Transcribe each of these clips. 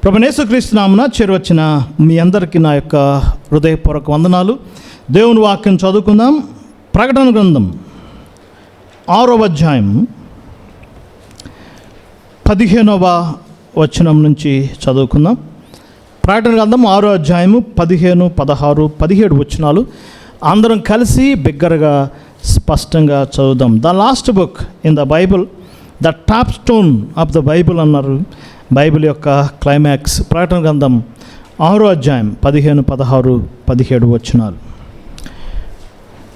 ప్రభువైన యేసుక్రీస్తు నామమున చేరువచ్చిన మీ అందరికీ నా యొక్క హృదయపూర్వక వందనాలు. దేవుని వాక్యం చదువుకుందాం. ప్రకటన గ్రంథం 6వ అధ్యాయం 15వ వచనం నుంచి చదువుకుందాం. ప్రకటన గ్రంథం 6వ అధ్యాయము 15, 16, 17 వచనాలు అందరం కలిసి బిగ్గరగా స్పష్టంగా చదువుదాం. The last book in the Bible, the top stone of the Bible అన్నారు. బైబిల్ యొక్క క్లైమాక్స్ ప్రకటన గ్రంథం 6వ అధ్యాయం 15, 16, 17 వచనాలు.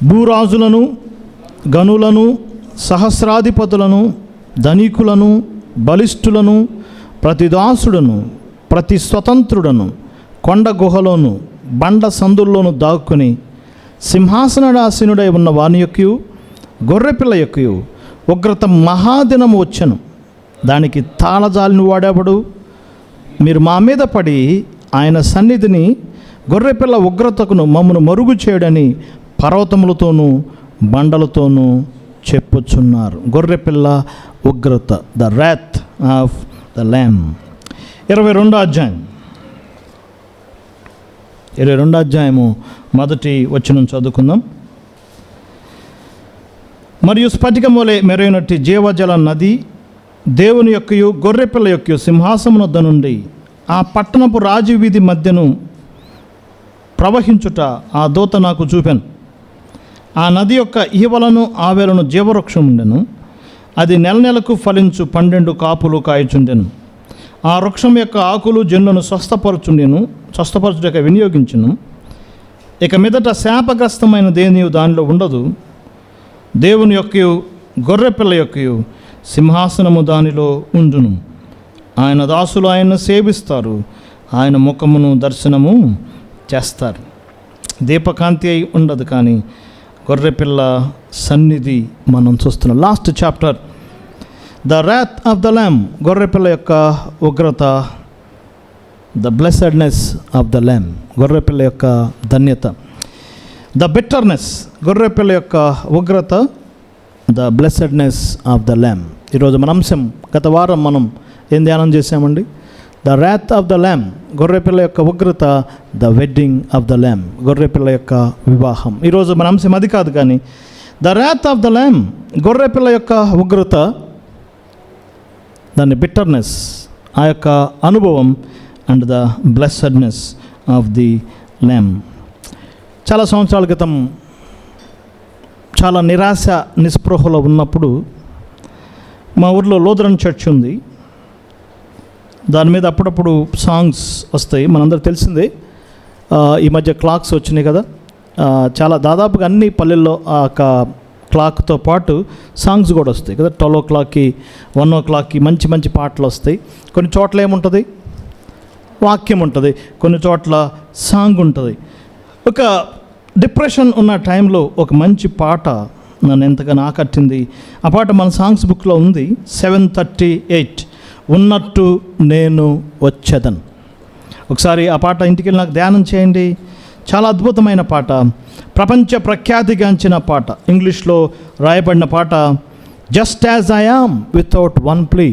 భూరాజులను, గనులను, సహస్రాధిపతులను, ధనికులను, బలిష్ఠులను, ప్రతి దాసుడును, ప్రతి స్వతంత్రుడను కొండ గుహలోను బండ సందుల్లోను దాక్కుని సింహాసనాసీనుడై ఉన్న వాని యొక్కయు గొర్రెపిల్ల యొక్కయు ఉగ్రత మహాదినము వచ్చెను. దానికి తాళజాలిని వాడేవాడు. మీరు మా మీద పడి ఆయన సన్నిధిని గొర్రెపిల్ల ఉగ్రతకును మమ్మను మరుగు చేయడని పర్వతములతోనూ బండలతోనూ చెప్పుచున్నారు. గొర్రెపిల్ల ఉగ్రత, the wrath of the lamb. 22వ అధ్యాయం 22వ అధ్యాయము మొదటి వచనం చదువుకుందాం. మరియు స్ఫటికం వలె మెరైనట్టి జీవజల నది దేవుని యొక్కయు గొర్రెపిల్ల యొక్కయు సింహాసమునొద్ద నుండి ఆ పట్టణపు రాజవీధి మధ్యను ప్రవహించుట ఆ దూత నాకు చూపెను. ఆ నది యొక్క ఈవలను ఆవేలను జీవవృక్షం ఉండెను. అది నెల నెలకు ఫలించు 12 కాపులు కాయచుండెను. ఆ వృక్షం యొక్క ఆకులు జనులను స్వస్థపరచుటకు వినియోగించును. ఇక మీదట శాపగ్రస్తమైన దేనియు దానిలో ఉండదు. దేవుని యొక్కయు గొర్రెపిల్ల యొక్కయు సింహాసనము దానిలో ఉండును. ఆయన దాసులు ఆయన్ను సేవిస్తారు, ఆయన ముఖమును దర్శనము చేస్తారు. దీపకాంతి అయి ఉండదు, కానీ గొర్రెపిల్ల సన్నిధి మనం చూస్తున్నాం. Last chapter, the wrath of the lamb, గొర్రెపిల్ల యొక్క ఉగ్రత, the blessedness of the lamb, గొర్రెపిల్ల యొక్క ధన్యత. ద బిట్టర్నెస్, గొర్రెపిల్ల యొక్క ఉగ్రత, ద బ్లెస్సెడ్నెస్ ఆఫ్ ద ల్యామ్. ఈరోజు మన అంశం, గత వారం మనం ఏం ధ్యానం చేశామండి? The wrath of the lamb, గొర్రెపిల్ల యొక్క ఉగ్రత, the wedding of the lamb, గొర్రెపిల్ల యొక్క వివాహం. ఈరోజు మన అంశం అది కాదు, కానీ the wrath of the lamb, గొర్రెపిల్ల యొక్క ఉగ్రత, దాని బిట్టర్నెస్, ఆ యొక్క అనుభవం, and the blessedness of the ల్యామ్. చాలా సంవత్సరాల క్రితం చాలా నిరాశ నిస్పృహలో ఉన్నప్పుడు మా ఊర్లో లూథరన్ చర్చ్ ఉంది. దాని మీద అప్పుడప్పుడు సాంగ్స్ వస్తాయి, మనందరూ తెలిసిందే. ఈ మధ్య క్లాక్స్ వచ్చినాయి కదా, చాలా దాదాపుగా అన్ని పల్లెల్లో ఆ క్లాక్తో పాటు సాంగ్స్ కూడా వస్తాయి కదా. 12 o'clockకి 1 o'clockకి మంచి మంచి పాటలు వస్తాయి. కొన్ని చోట్ల ఏముంటుంది? వాక్యం ఉంటుంది, కొన్ని చోట్ల సాంగ్ ఉంటుంది. ఒక డిప్రెషన్ ఉన్న టైంలో ఒక మంచి పాట నన్ను ఎంతగానో ఆకట్టింది. ఆ పాట మన సాంగ్స్ బుక్లో ఉంది. 738, ఉన్నట్టు నేను వచ్చేదన్. ఒకసారి ఆ పాట ఇంటికి వెళ్ళి నాకు ధ్యానం చేయండి. చాలా అద్భుతమైన పాట, ప్రపంచ ప్రఖ్యాతిగాంచిన పాట. ఇంగ్లీష్లో రాయబడిన పాట, just as I am without one plea.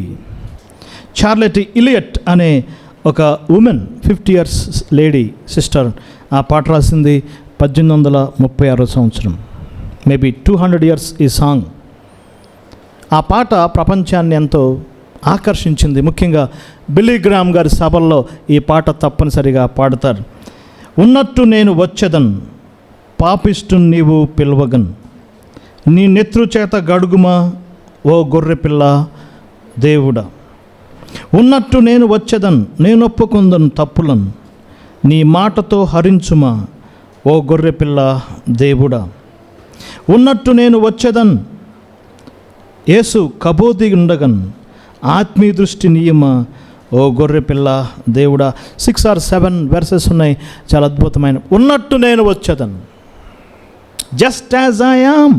Charlotte Elliott అనే ఒక ఉమెన్, 50 years లేడీ సిస్టర్ ఆ పాట రాసింది 1836 సంవత్సరం. మేబీ 200 years ఈ సాంగ్. ఆ పాట ప్రపంచాన్ని ఎంతో ఆకర్షించింది. ముఖ్యంగా బిల్లీ గ్రామ్ గారి సభల్లో ఈ పాట తప్పనిసరిగా పాడతారు. ఉన్నట్టు నేను వచ్చేదన్, పాపిష్టు నీవు పిలవగన్, నీ నెత్రు చేత గడుగుమా ఓ గొర్రెపిల్ల దేవుడా. ఉన్నట్టు నేను వచ్చేదన్, నేను ఒప్పుకుందను తప్పులను, నీ మాటతో హరించుమా ఓ గొర్రెపిల్ల దేవుడా. ఉన్నట్టు నేను వచ్చేదన్, యేసు కబోది ఉండగన్, ఆత్మీయ దృష్టి నియమ ఓ గొర్రెపిల్ల దేవుడా. 6 or 7 verses ఉన్నాయి, చాలా అద్భుతమైన. ఉన్నట్టు నేను వచ్చేదన్, జస్ట్ యాజ్ ఐ యామ్.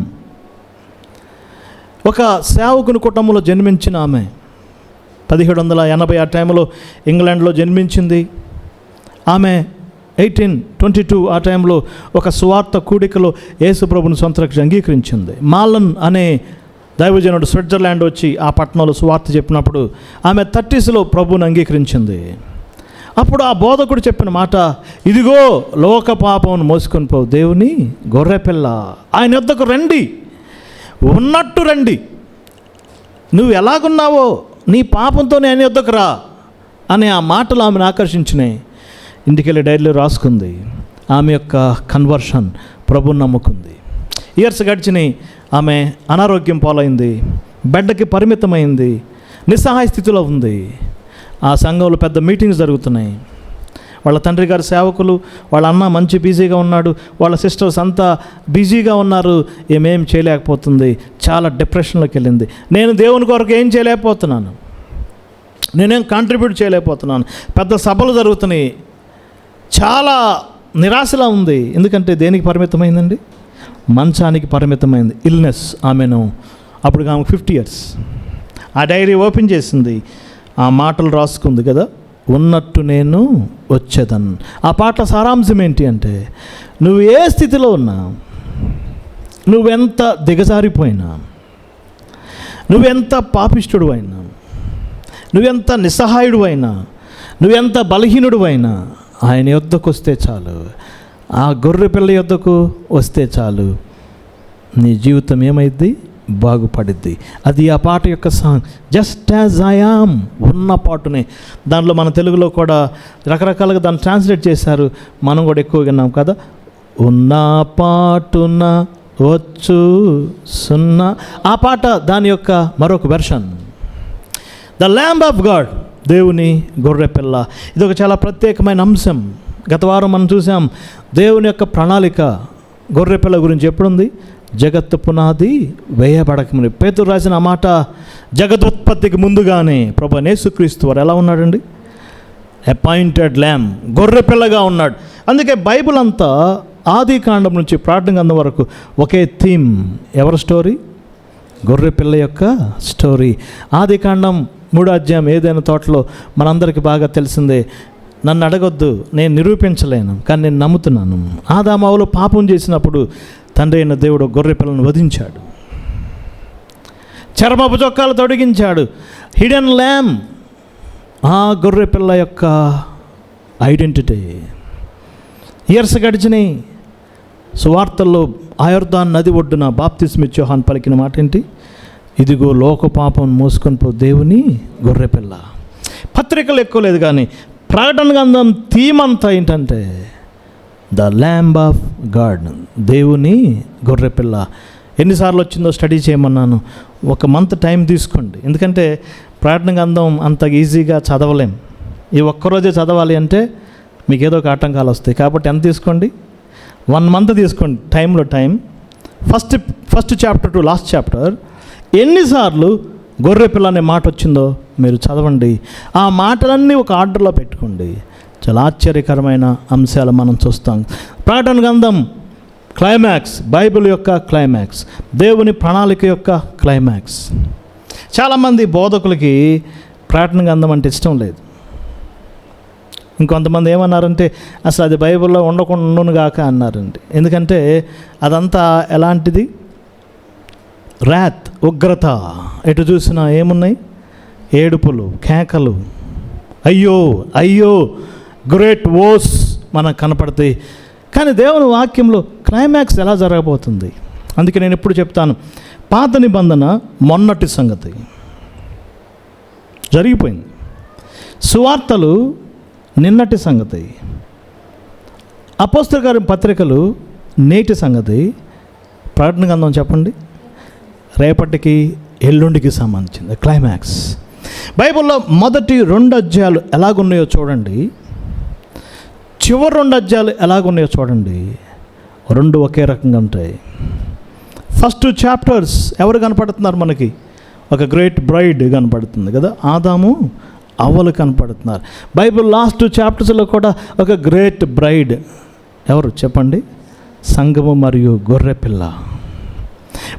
ఒక సేవకుని కుటుంబంలో జన్మించిన ఆమె 1780 ఆ టైంలో ఇంగ్లాండ్లో జన్మించింది. ఆమె 1822 ఆ టైంలో ఒక సువార్త కూడికలో యేసుప్రభుని సొంత రక్షణ అంగీకరించింది. మాలన్ అనే దైవజనుడు స్విట్జర్లాండ్ వచ్చి ఆ పట్టణంలో సువార్త చెప్పినప్పుడు ఆమె 30sలో ప్రభువుని అంగీకరించింది. అప్పుడు ఆ బోధకుడు చెప్పిన మాట, ఇదిగో లోక పాపమును మోసుకొని పోవు దేవుని గొర్రెపిల్ల, ఆయన యొద్దకు రండి, ఉన్నట్టు రండి, నువ్వు ఎలాగున్నావో నీ పాపంతోనే ఆయన యొద్దకు రా అనే ఆ మాటలు ఆమెను ఆకర్షించినాయి. ఇంటికెళ్ళి డైరీలో రాసుకుంది. ఆమె యొక్క కన్వర్షన్, ప్రభుని నమ్ముకుంది. ఇయర్స్ గడిచినాయి. ఆమె అనారోగ్యం పాలైంది, బెడ్కి పరిమితమైంది, నిస్సహాయ స్థితిలో ఉంది. ఆ సంఘంలో పెద్ద మీటింగ్స్ జరుగుతున్నాయి. వాళ్ళ తండ్రి గారి సేవకులు, వాళ్ళ అన్న మంచి బిజీగా ఉన్నాడు, వాళ్ళ సిస్టర్స్ అంతా బిజీగా ఉన్నారు. ఏమేం చేయలేకపోతుంది, చాలా డిప్రెషన్లోకి వెళ్ళింది. నేను దేవుని కొరకు ఏం చేయలేకపోతున్నాను, నేనేం కాంట్రిబ్యూట్ చేయలేకపోతున్నాను. పెద్ద సభలు జరుగుతున్నాయి, చాలా నిరాశలా ఉంది. ఎందుకంటే దేనికి పరిమితమైందండి? మంచానికి పరిమితమైంది. ఇల్నెస్ ఆమెను. అప్పుడు ఆమెకు 50 years. ఆ డైరీ ఓపెన్ చేసింది, ఆ మాటలు రాసుకుంది కదా, ఉన్నట్టు నేను వచ్చేదన్. ఆ పాటల సారాంశం ఏంటి అంటే, నువ్వు ఏ స్థితిలో ఉన్నా, నువ్వెంత దిగజారిపోయినా, నువ్వెంత పాపిష్టుడు అయినా, నువ్వెంత నిస్సహాయుడు అయినా, నువ్వెంత బలహీనుడు అయినా, ఆయన యొద్దకు వస్తే చాలు, ఆ గొర్రె పిల్ల యొద్దకు వస్తే చాలు, నీ జీవితం ఏమైద్ది? బాగుపడిద్ది. అది ఆ పాట యొక్క song, just as I yam. ఉన్న పాటునే. దాంట్లో మన తెలుగులో కూడా రకరకాలుగా దాన్ని ట్రాన్స్లేట్ చేశారు, మనం కూడా ఎక్కువ విన్నాం కదా. ఉన్న పాటున వచ్చు సున్నా. ఆ పాట దాని యొక్క మరొక version, the lamb of God, దేవుని గొర్రెపిల్ల. ఇది ఒక చాలా ప్రత్యేకమైన అంశం. గత వారం మనం చూసాం దేవుని యొక్క ప్రణాళిక గొర్రెపిల్ల గురించి. ఎప్పుడుంది? జగత్తు పునాది వేయబడకముందు. పేతురు రాసిన ఆ మాట, జగదుత్పత్తికి ముందుగానే ప్రభు యేసుక్రీస్తు వారు ఎలా ఉన్నాడండి? అపాయింటెడ్ ల్యాంబ్, గొర్రెపిల్లగా ఉన్నాడు. అందుకే బైబిల్ అంతా ఆది కాండం నుంచి ప్రార్థన గ్రంథం వరకు ఒకే థీమ్. ఎవరి స్టోరీ? గొర్రెపిల్ల యొక్క స్టోరీ. ఆది కాండం 3వ అధ్యాయం ఏదైనా తోటలో మనందరికీ బాగా తెలిసిందే. నన్ను అడగొద్దు, నేను నిరూపించలేను, కానీ నేను నమ్ముతున్నాను. ఆదాము హవ్వలు పాపం చేసినప్పుడు తండ్రి అయిన దేవుడు గొర్రెపిల్లను వధించాడు, చర్మపు చొక్కాలు తొడిగించాడు. హిడెన్ ల్యాంబ్, ఆ గొర్రెపిల్ల యొక్క ఐడెంటిటీ. ఇయర్స్ గడిచినాయి. సువార్తల్లో ఆయోర్దాన్ నది ఒడ్డున బాప్తిస్మిచ్చే యోహాను పలికిన మాట ఏంటి? ఇదిగో లోక పాపం మోసుకొని పో దేవుని గొర్రెపిల్ల. పత్రికలు ఎక్కువ లేదు, కానీ ప్రకటన గ్రంథం థీమ్ అంతా ఏంటంటే ద ల్యాంబ్ ఆఫ్ గాడ్, దేవుని గొర్రెపిల్ల. ఎన్నిసార్లు వచ్చిందో స్టడీ చేయమన్నాను. ఒక మంత్ టైం తీసుకోండి, ఎందుకంటే ప్రకటన గ్రంథం అంత ఈజీగా చదవలేం. ఈ ఒక్కరోజే చదవాలి అంటే మీకు ఏదో ఒక ఆటంకాలు వస్తాయి. కాబట్టి ఎంత తీసుకోండి? 1 month తీసుకోండి. టైంలో time. First chapter to last chapter ఎన్నిసార్లు గొర్రెపిల్ల అనే మాట వచ్చిందో మీరు చదవండి. ఆ మాటలన్నీ ఒక ఆర్డర్లో పెట్టుకోండి. చాలా ఆశ్చర్యకరమైన అంశాలు మనం చూస్తాం. ప్రకటన గ్రంథం క్లైమాక్స్, బైబిల్ యొక్క క్లైమాక్స్, దేవుని ప్రణాళిక యొక్క క్లైమాక్స్. చాలామంది బోధకులకి ప్రకటన గ్రంథం అంటే ఇష్టం లేదు. ఇంకొంతమంది ఏమన్నారంటే అసలు అది బైబిల్లో ఉండకుండా గాక అన్నారండి. ఎందుకంటే అదంతా ఎలాంటిది? ర్యాత్, ఉగ్రత. ఎటు చూసినా ఏమున్నాయి? ఏడుపులు, కేకలు, అయ్యో అయ్యో, గ్రేట్ వోస్ మనకు కనపడతాయి. కానీ దేవుని వాక్యంలో క్లైమాక్స్ ఎలా జరగబోతుంది? అందుకే నేను ఎప్పుడు చెప్తాను, పాత నిబంధన మొన్నటి సంగతి జరిగిపోయింది, సువార్తలు నిన్నటి సంగతి, అపోస్తలుల గారి పత్రికలు నేటి సంగతి, ప్రకటన గ్రంథం చెప్పండి రేపటికి ఎల్లుండికి సంబంధించింది క్లైమాక్స్. బైబిల్లో మొదటి 2 అధ్యాయాలు ఎలాగున్నాయో చూడండి, చివరి 2 అధ్యాయాలు ఎలాగున్నాయో చూడండి. 2 ఒకే రకంగా ఉంటాయి. ఫస్ట్ చాప్టర్స్ ఎవరు కనపడుతున్నారు మనకి? ఒక గ్రేట్ బ్రైడ్ కనపడుతుంది కదా, ఆదాము అవ్వలు కనపడుతున్నారు. బైబిల్ లాస్ట్ చాప్టర్స్లో కూడా ఒక గ్రేట్ బ్రైడ్ ఎవరు చెప్పండి? సంఘము మరియు గొర్రెపిల్ల.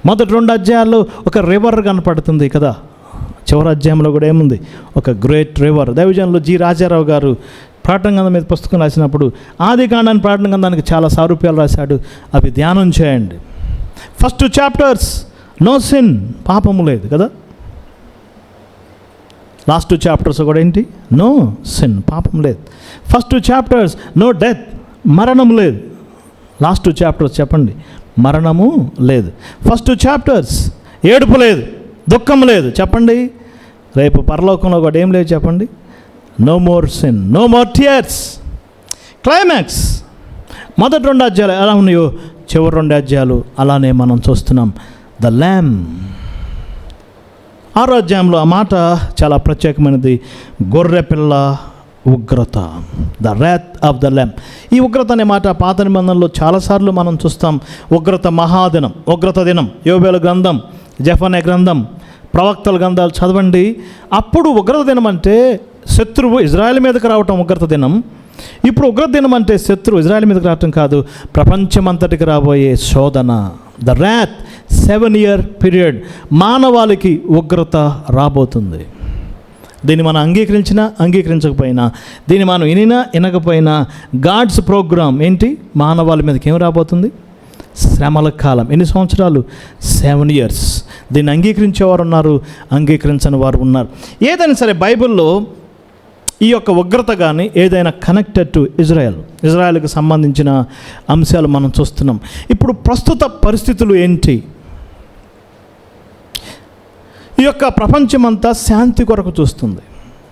మొదటి 2 అధ్యాయాల్లో ఒక రివర్ కనపడుతుంది కదా, చివరి అధ్యాయంలో కూడా ఏముంది? ఒక గ్రేట్ రివర్. దైవజనులు జి రాజారావు గారు ప్రకటన గ్రంథం మీద పుస్తకం రాసినప్పుడు ఆది కాండాన్ని ప్రకటన గ్రంథానికి చాలా సారూప్యాలు రాశాడు. అవి ధ్యానం చేయండి. ఫస్ట్ చాప్టర్స్ నో సిన్, పాపము లేదు కదా. లాస్ట్ 2 చాప్టర్స్ కూడా ఏంటి? నో సిన్, పాపం లేదు. ఫస్ట్ 2 చాప్టర్స్ నో డెత్, మరణం లేదు. లాస్ట్ 2 చాప్టర్స్ చెప్పండి, మరణము లేదు. ఫస్ట్ 2 చాప్టర్స్ ఏడుపు లేదు, దుఃఖం లేదు. చెప్పండి, రేపు పరలోకంలో కూడా ఏం లేదు చెప్పండి? No more sin, no more tears. Climax మొదటి 2 అధ్యాయాలు ఎలా ఉన్నాయో చివరి 2 అధ్యాయాలు అలానే మనం చూస్తున్నాం. ద ల్యామ్ 6వ అధ్యాయంలో ఆ మాట చాలా ప్రత్యేకమైనది. గొర్రెపిల్ల ఉగ్రత, ద ర్యాత్ ఆఫ్ ద ల్యామ్. ఈ ఉగ్రత అనే మాట పాత నిబంధనలో చాలాసార్లు మనం చూస్తాం. ఉగ్రత మహాదినం, ఉగ్రత దినం, యోబేలు గ్రంథం, జెఫన్యా గ్రంథం, ప్రవక్తల గ్రంథాలు చదవండి. అప్పుడు ఉగ్రత దినం అంటే శత్రువు ఇజ్రాయెల్ మీదకి రావటం ఉగ్రత దినం. ఇప్పుడు ఉగ్రత దినం అంటే శత్రువు ఇజ్రాయెల్ మీదకి రావటం కాదు, ప్రపంచమంతటికి రాబోయే శోధన. ద ర్యాత్ 7-year పీరియడ్, మానవాళికి ఉగ్రత రాబోతుంది. దీన్ని మనం అంగీకరించినా అంగీకరించకపోయినా, దీన్ని మనం వినకపోయినా, గాడ్స్ ప్రోగ్రామ్ ఏంటి? మానవాళి మీదకి ఏం రాబోతుంది? శ్రమల కాలం. ఎన్ని సంవత్సరాలు? 7 years. దీన్ని అంగీకరించేవారు ఉన్నారు, అంగీకరించని వారు ఉన్నారు. ఏదైనా సరే బైబిల్లో ఈ యొక్క ఉగ్రత కానీ ఏదైనా కనెక్టెడ్ టు ఇజ్రాయెల్కి సంబంధించిన అంశాలు మనం చూస్తున్నాం. ఇప్పుడు ప్రస్తుత పరిస్థితులు ఏంటి? ఈ యొక్క ప్రపంచమంతా శాంతి కొరకు చూస్తుంది.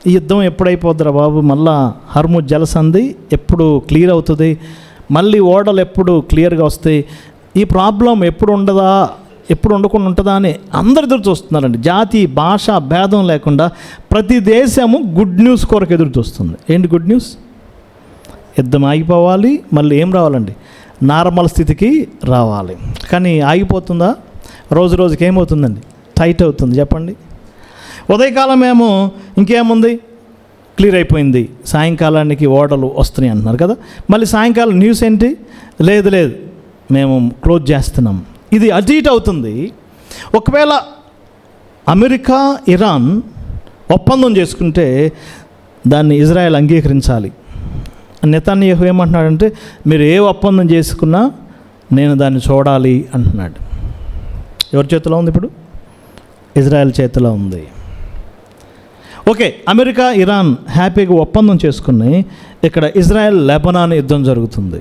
ఈ యుద్ధం ఎప్పుడైపోద్దిరా బాబు, మళ్ళా హర్ముజ్ జలసంధి ఎప్పుడు క్లియర్ అవుతుంది, మళ్ళీ ఓడలు ఎప్పుడు క్లియర్గా వస్తాయి, ఈ ప్రాబ్లం ఎప్పుడు ఉండకుండా ఉంటుందా అని అందరు ఎదురు చూస్తున్నారండి. జాతి భాష భేదం లేకుండా ప్రతి దేశము గుడ్ న్యూస్ కొరకు ఎదురు చూస్తుంది. ఏంటి గుడ్ న్యూస్? యుద్ధం ఆగిపోవాలి, మళ్ళీ ఏం రావాలండి? నార్మల్ స్థితికి రావాలి. కానీ ఆగిపోతుందా? రోజు రోజుకి ఏమవుతుందండి? టైట్ అవుతుంది. చెప్పండి. ఉదయకాలం ఏమో ఇంకేముంది, క్లియర్ అయిపోయింది, సాయంకాలానికి ఓడలు వస్తున్నాయి అంటున్నారు కదా. మళ్ళీ సాయంకాలం న్యూస్ ఏంటి? లేదు మేము క్లోజ్ చేస్తున్నాం. ఇది అటు ఇటు అవుతుంది. ఒకవేళ అమెరికా ఇరాన్ ఒప్పందం చేసుకుంటే దాన్ని ఇజ్రాయెల్ అంగీకరించాలి. నెతన్యాహు ఏమంటున్నాడంటే, మీరు ఏ ఒప్పందం చేసుకున్నా నేను దాన్ని చూడాలి అంటున్నాడు. ఎవరి చేతిలో ఉంది ఇప్పుడు? ఇజ్రాయెల్ చేతిలో ఉంది. ఓకే, అమెరికా ఇరాన్ హ్యాపీగా ఒప్పందం చేసుకుని ఇక్కడ ఇజ్రాయెల్ లెబనాన్ యుద్ధం జరుగుతుంది.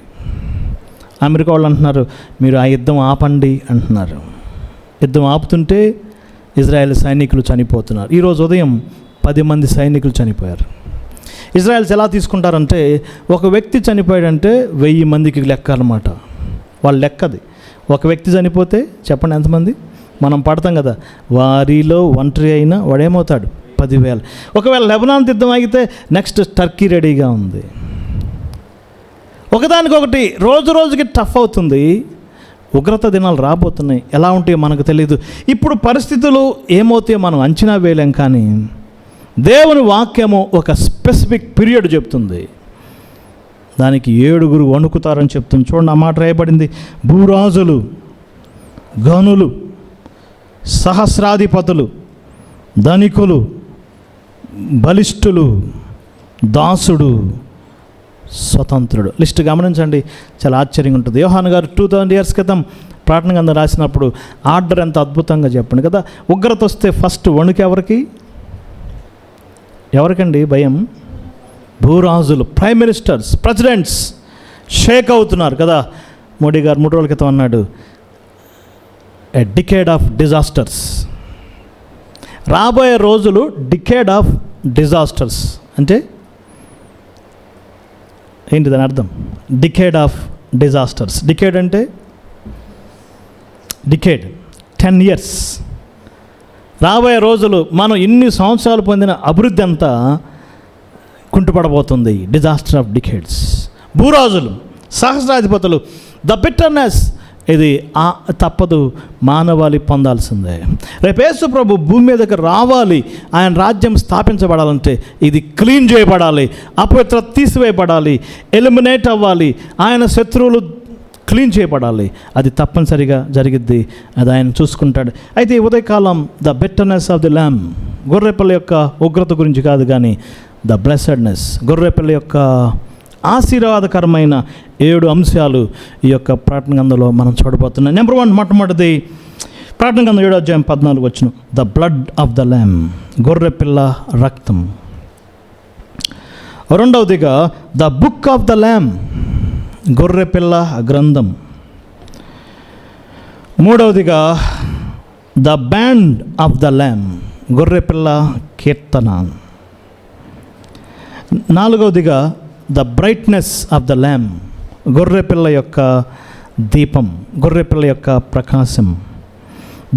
అమెరికా వాళ్ళు అంటున్నారు, మీరు ఆ యుద్ధం ఆపండి అంటున్నారు. యుద్ధం ఆపుతుంటే ఇజ్రాయెల్ సైనికులు చనిపోతున్నారు. ఈరోజు ఉదయం 10 మంది సైనికులు చనిపోయారు. ఇజ్రాయెల్స్ ఎలా తీసుకుంటారంటే, ఒక వ్యక్తి చనిపోయాడంటే 1000 మందికి లెక్క అన్నమాట. వాళ్ళ లెక్కది. ఒక వ్యక్తి చనిపోతే చెప్పండి ఎంతమంది? మనం పడతాం కదా, వారిలో ఒంటరి అయినా వాడేమవుతాడు? 10,000. ఒకవేళ లెబనాన్ యుద్ధం ఆగితే నెక్స్ట్ టర్కీ రెడీగా ఉంది. ఒకదానికొకటి రోజు రోజుకి టఫ్ అవుతుంది. ఉగ్రత దినాలు రాబోతున్నాయి. ఎలా ఉంటాయో మనకు తెలియదు. ఇప్పుడు పరిస్థితులు ఏమవుతాయో మనం అంచనా వేయలేం. కానీ దేవుని వాక్యము ఒక స్పెసిఫిక్ పీరియడ్ చెప్తుంది. దానికి 7 వణుకుతారని చెప్తుంది. చూడండి, ఆ మాట రాయబడింది. భూరాజులు, గనులు, సహస్రాధిపతులు, ధనికులు, బలిష్ఠులు, దాసుడు, స్వతంత్రుడు. లిస్ట్ గమనించండి, చాలా ఆశ్చర్యంగా ఉంటుంది. యోహాను గారు 2000 years క్రితం ప్రార్థన గ్రంథం రాసినప్పుడు ఆర్డర్ ఎంత అద్భుతంగా చెప్పండి కదా. ఉగ్రత వస్తే ఫస్ట్ వణుకు ఎవరికండి భయం? భూరాజులు, ప్రైమ్ మినిస్టర్స్, ప్రెసిడెంట్స్ షేక్ అవుతున్నారు కదా. మోడీ గారు 3 రోజుల క్రితం అన్నాడు, ఎ డికేడ్ ఆఫ్ డిజాస్టర్స్. రాబోయే రోజులు డికేడ్ ఆఫ్ డిజాస్టర్స్. అంటే ఏంటి దాని అర్థం? Decade of disasters. డికేడ్ అంటే 10 years. రాబోయే రోజులు మనం ఇన్ని సంవత్సరాలు పొందిన అభివృద్ధి అంతా కుంటుపడబోతుంది. Disaster of decades. భూరాజులు, సహస్రాధిపతులు, ద బిట్టర్నెస్, ఇది తప్పదు, మానవాళి పొందాల్సిందే. రేపు యేసు ప్రభు భూమి మీదకి రావాలి, ఆయన రాజ్యం స్థాపించబడాలంటే ఇది క్లీన్ చేయబడాలి, అపవిత్రత తీసివేయబడాలి, ఎలిమినేట్ అవ్వాలి, ఆయన శత్రువులు క్లీన్ చేయబడాలి. అది తప్పనిసరిగా జరిగిద్ది. అది ఆయన చూసుకుంటాడు. అయితే ఈ ఉదయకాలం ద బిట్టర్నెస్ ఆఫ్ ది ల్యామ్, గొర్రెపిల్ల యొక్క ఉగ్రత గురించి కాదు, కానీ ద బ్లెస్సెడ్నెస్, గొర్రెపిల్ల యొక్క ఆశీర్వాదకరమైన 7 అంశాలు ఈ యొక్క ప్రార్థన గ్రంథంలో మనం చూడబోతున్నాం. నెంబర్ 1, మొట్టమొదటిది ప్రకటన గ్రంథం 7వ అధ్యాయం 14 వచనం, the blood of the lamb, గొర్రెపిల్ల రక్తం. రెండవదిగా the book of the lamb, గొర్రెపిల్ల గ్రంథం. మూడవదిగా the band of the lamb, గొర్రెపిల్ల కీర్తన. నాలుగవదిగా the brightness of the lamb, గొర్రెపిల్ల యొక్క దీపం, గొర్రెపిల్ల యొక్క ప్రకాశం.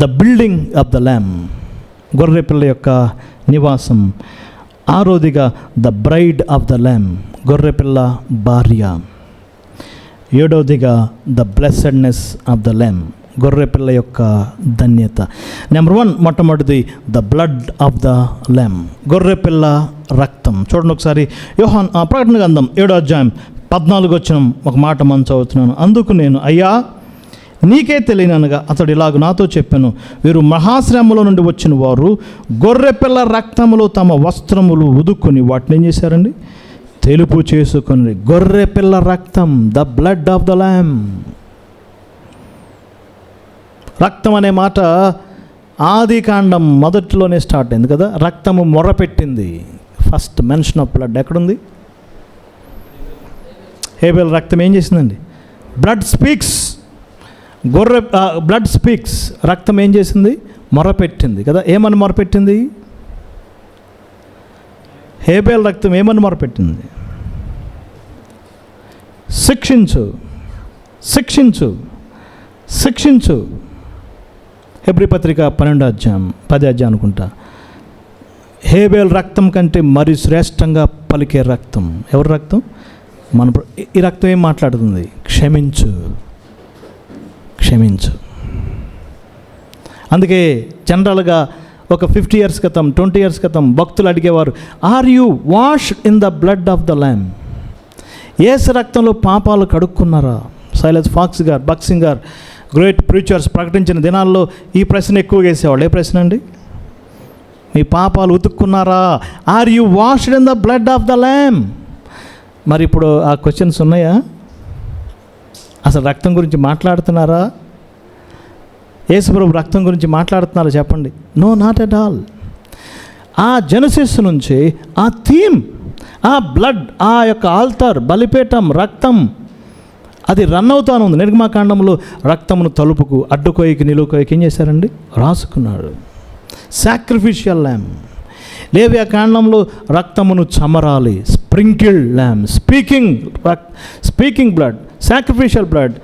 The building of the lamb, గొర్రెపిల్ల యొక్క నివాసం. ఆరోదిగా the bride of the lamb, గొర్రెపిల్ల భార్య. ఏడవదిగా the blessedness of the lamb, గొర్రెపిల్ల యొక్క ధన్యత. నెంబర్ 1 మొట్టమొదటిది the blood of the lamb, గొర్రెపిల్ల రక్తం. చూడండి ఒకసారి యోహాన్ ప్రకటన గ్రంథం 7వ అధ్యాయం 14 వచనం ఒక మాట మనం చదువుతున్నాను. అందుకు నేను, అయ్యా నీకే తెలియననగా అతడు ఇలాగ నాతో చెప్పాను, వీరు మహాశ్రమలో నుండి వచ్చిన వారు గొర్రెపిల్ల రక్తములో తమ వస్త్రములు ఉదుక్కుని వాటిని ఏం చేశారండి, తెలుపు చేసుకొని. గొర్రెపిల్ల రక్తం, ద బ్లడ్ ఆఫ్ ద ల్యామ్. రక్తం అనే మాట ఆది కాండం మొదటిలోనే స్టార్ట్ అయింది కదా. రక్తము మొరపెట్టింది. ఫస్ట్ మెన్షన్ ఆఫ్ బ్లడ్ ఎక్కడుంది? హేబెల్ రక్తం ఏం చేసిందండి? Blood speaks. Blood speaks. రక్తం ఏం చేసింది? మొరపెట్టింది కదా. ఏమని మొరపెట్టింది? హేబెల్ రక్తం ఏమని మొరపెట్టింది? శిక్షించు, శిక్షించు, శిక్షించు. హెబ్రీ పత్రిక 12వ అధ్యాయం 10వ అధ్యాయం అనుకుంటా. హేబెల్ రక్తం కంటే మరి శ్రేష్టంగా పలికే రక్తం ఎవరి రక్తం? మన. ఈ రక్తం ఏం మాట్లాడుతుంది? క్షమించు, క్షమించు. అందుకే జనరల్గా ఒక 50 years క్రితం, 20 years క్రితం భక్తులు అడిగేవారు, are you washed in the blood of the lamb? Yesu రక్తంలో పాపాలు కడుక్కున్నారా? సైలెస్ ఫాక్స్ గారు, బక్సింగ్ గారు, గ్రేట్ ప్రీచర్స్ ప్రకటించిన దినాల్లో ఈ ప్రశ్న ఎక్కువగా వేసేవాళ్ళు. ఏ ప్రశ్న అండి? మీ పాపాలు ఉతుక్కున్నారా? Are you washed in the blood of the lamb? మరి ఇప్పుడు ఆ క్వశ్చన్స్ ఉన్నాయా? అసలు రక్తం గురించి మాట్లాడుతున్నారా? యేసుప్రభు రక్తం గురించి మాట్లాడుతున్నారా చెప్పండి? No, not at all. ఆ జెనసిస్ నుంచి ఆ థీమ్, ఆ బ్లడ్, ఆ యొక్క ఆల్తార్, బలిపీఠం, రక్తం అది రన్ అవుతాను ఉంది. నిర్గమాకాండంలో రక్తమును తలుపుకు, అడ్డుకోయికి, నిలువుకోయికి ఏం చేశారండి? రాసుకున్నాడు. సాక్రిఫిషియల్ ల్యామ్. లేవియా కాండంలో రక్తమును చమరాలి, sprinkled lamb, speaking blood, sacrificial blood.